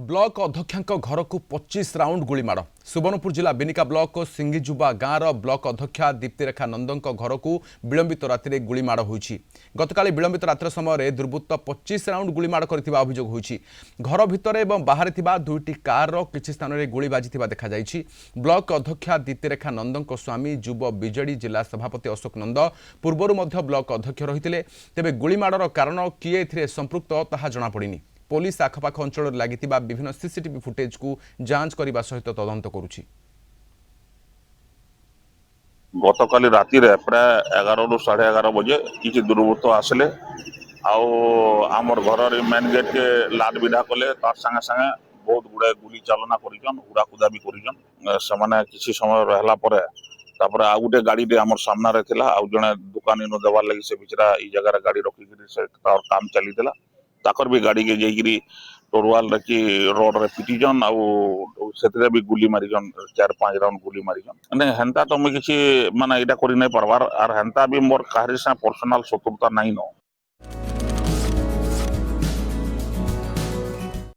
Block अध्यक्ष घर को 25 राउंड गुलीमाड़। सुवर्णपुर जिला बेनिका ब्लॉक सिंगीजुबा गाँवर ब्लॉक अध्यक्षा दीप्तिरेखा नंद घर को विलंबित राति गुलीमाड़ होईछि। गतकाली विलंबित रात्र समय दुर्बृत्त 25 राउंड गुलीमाड़ करथिबा अभियोग होईछि। घर भितर एवं बाहर थिबा दुईटी कार किछि स्थान में गुली बाजिथिबा देखा जाईछि। ब्लॉक अध्यक्षा दीप्तिरेखा नंद स्वामी युव बीजेडी जिला सभापति अशोक नंद पूर्वरु मध्य ब्लॉक अध्यक्ष रहिथिले। तेबे गुलीमाड़र कारण किए एथिरे संपृक्त ताहा जणा पड़िनी। पुलिस आखपाख अंचल लगी विभिन्न सीसीटीवी फुटेज को जांच करने सहित तदंत करुछि। गतकाली राति प्राय 11 ରୁ 11:30 बजे किसी दुर्वृत्त आसले आमर घर मेन गेट के लाद विदा कले तार संगे संगे बहुत गुड़ाए गुली चालना करिजन उड़ाकुदा भी करिजन से किसी समय रहला परे तापर आ गुटे गाड़ी रे हमर सामना रे थिला आ जने दुकानी नो देवार लगी से बिचरा ई जगह रे गाड़ी रखी गिरी से तार काम चली देला ताकर भी गाड़ी के जेगिरी टोरवाल रखी रोड रे पिटीजन से भी गुली मारिजन 4-5 राउंड गुली मारिजन ने हेंता तो मैं किसी माने एटा करि नै परवार आर हेंता भी मोर काहरी से पर्सनल शत्रुता नहीं न